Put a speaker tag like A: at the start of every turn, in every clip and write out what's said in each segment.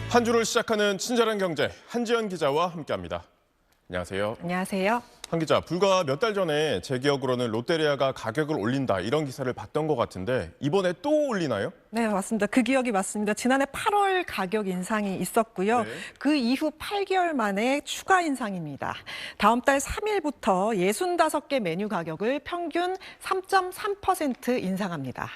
A: 한 주를 시작하는 친절한 경제, 한지연 기자와 함께합니다. 안녕하세요.
B: 안녕하세요.
A: 한 기자, 불과 몇 달 전에 제 기억으로는 롯데리아가 가격을 올린다 이런 기사를 봤던 것 같은데 이번에 또 올리나요?
B: 네, 맞습니다. 그 기억이 맞습니다. 지난해 8월 가격 인상이 있었고요.
A: 네.
B: 그 이후 8개월 만에 추가 인상입니다. 다음 달 3일부터 65개 메뉴 가격을 평균 3.3% 인상합니다.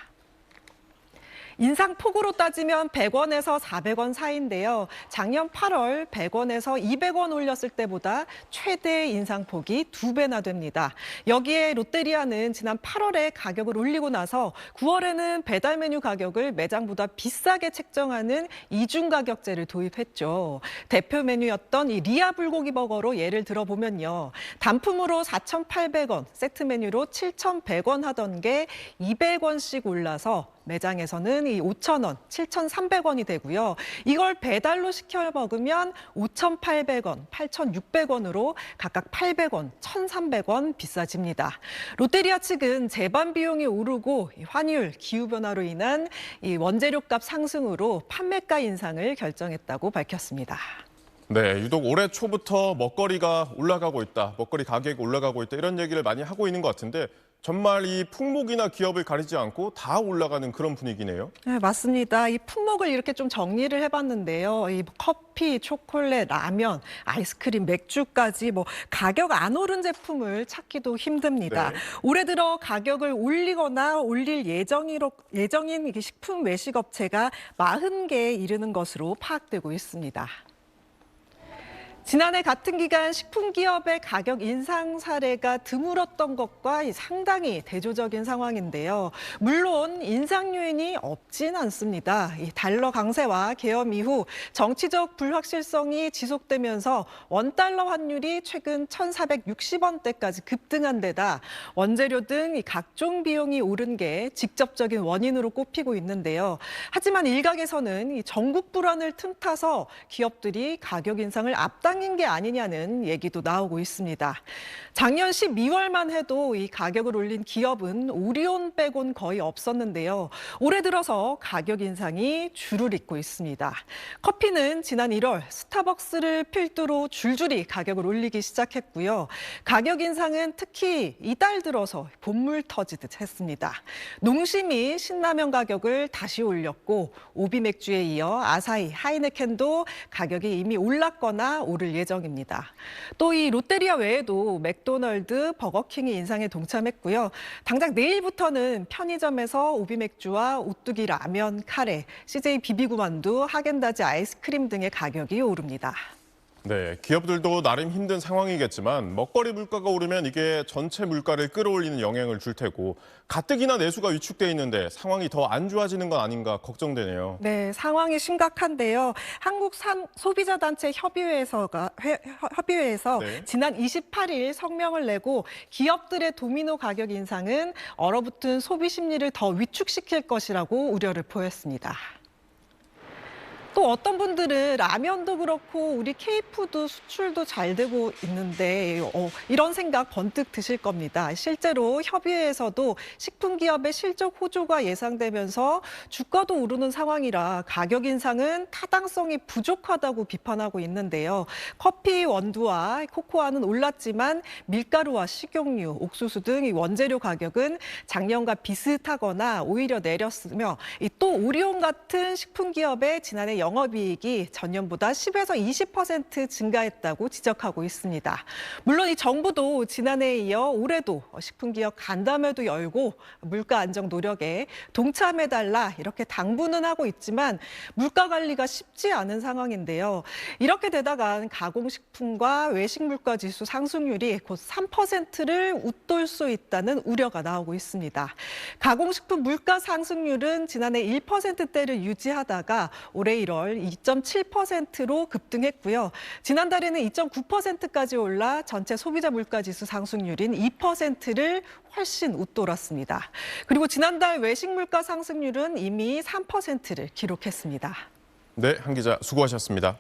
B: 인상폭으로 따지면 100원에서 400원 사이인데요. 작년 8월 100원에서 200원 올렸을 때보다 최대 인상폭이 2배나 됩니다. 여기에 롯데리아는 지난 8월에 가격을 올리고 나서 9월에는 배달 메뉴 가격을 매장보다 비싸게 책정하는 이중가격제를 도입했죠. 대표 메뉴였던 이 리아 불고기 버거로 예를 들어보면요. 단품으로 4,800원, 세트 메뉴로 7,100원 하던 게 200원씩 올라서 매장에서는 이 5,000원, 7,300원이 되고요. 이걸 배달로 시켜 먹으면 5,800원, 8,600원으로 각각 800원, 1,300원 비싸집니다. 롯데리아 측은 제반 비용이 오르고 환율, 기후변화로 인한 이 원재료값 상승으로 판매가 인상을 결정했다고 밝혔습니다.
A: 네, 유독 올해 초부터 먹거리가 올라가고 있다, 먹거리 가격이 올라가고 있다 이런 얘기를 많이 하고 있는 것 같은데 정말 이 품목이나 기업을 가리지 않고 다 올라가는 그런 분위기네요.
B: 네, 맞습니다. 이 품목을 이렇게 좀 정리를 해봤는데요. 이 커피, 초콜릿, 라면, 아이스크림, 맥주까지 가격 안 오른 제품을 찾기도 힘듭니다.
A: 네.
B: 올해 들어 가격을 올리거나 올릴 예정인 식품 외식 업체가 40개에 이르는 것으로 파악되고 있습니다. 지난해 같은 기간 식품기업의 가격 인상 사례가 드물었던 것과 상당히 대조적인 상황인데요. 물론 인상 요인이 없진 않습니다. 이 달러 강세와 계엄 이후 정치적 불확실성이 지속되면서 원달러 환율이 최근 1,460원대까지 급등한 데다 원재료 등 각종 비용이 오른 게 직접적인 원인으로 꼽히고 있는데요. 하지만 일각에서는 이 전국 불안을 틈타서 기업들이 가격 인상을 앞당긴 게 아니냐는 얘기도 나오고 있습니다. 작년 12월만 해도 이 가격을 올린 기업은 오리온 빼곤 거의 없었는데요. 올해 들어서 가격 인상이 줄을 잇고 있습니다. 커피는 지난 1월 스타벅스를 필두로 줄줄이 가격을 올리기 시작했고요. 가격 인상은 특히 이달 들어서 본물 터지듯 했습니다. 농심이 신라면 가격을 다시 올렸고 오비맥주에 이어 아사히, 하이네켄도 가격이 이미 올랐거나 오를 예정입니다. 또 이 롯데리아 외에도 맥도널드, 버거킹이 인상에 동참했고요. 당장 내일부터는 편의점에서 오비맥주와 오뚜기 라면, 카레, CJ 비비고만두, 하겐다즈 아이스크림 등의 가격이 오릅니다.
A: 네, 기업들도 나름 힘든 상황이겠지만 먹거리 물가가 오르면 이게 전체 물가를 끌어올리는 영향을 줄 테고 가뜩이나 내수가 위축돼 있는데 상황이 더 안 좋아지는 건 아닌가 걱정되네요.
B: 네, 상황이 심각한데요. 한국소비자단체 협의회에서
A: 네.
B: 지난 28일 성명을 내고 기업들의 도미노 가격 인상은 얼어붙은 소비 심리를 더 위축시킬 것이라고 우려를 표했습니다. 또 어떤 분들은 라면도 그렇고 우리 K푸드 수출도 잘 되고 있는데 이런 생각 번뜩 드실 겁니다. 실제로 협의회에서도 식품기업의 실적 호조가 예상되면서 주가도 오르는 상황이라 가격 인상은 타당성이 부족하다고 비판하고 있는데요. 커피 원두와 코코아는 올랐지만 밀가루와 식용유, 옥수수 등 원재료 가격은 작년과 비슷하거나 오히려 내렸으며 또 오리온 같은 식품기업의 지난해 영업이익이 전년보다 10에서 20% 증가했다고 지적하고 있습니다. 물론 이 정부도 지난해에 이어 올해도 식품기업 간담회도 열고 물가 안정 노력에 동참해달라 이렇게 당부는 하고 있지만 물가 관리가 쉽지 않은 상황인데요. 이렇게 되다가 가공식품과 외식물가 지수 상승률이 곧 3%를 웃돌 수 있다는 우려가 나오고 있습니다. 가공식품 물가 상승률은 지난해 1%대를 유지하다가 올해 1월 2.7%로 급등했고요. 지난달에는 2.9%까지 올라 전체 소비자 물가지수 상승률인 2%를 훨씬 웃돌았습니다. 그리고 지난달 외식 물가 상승률은 이미 3%를 기록했습니다.
A: 네, 한 기자 수고하셨습니다.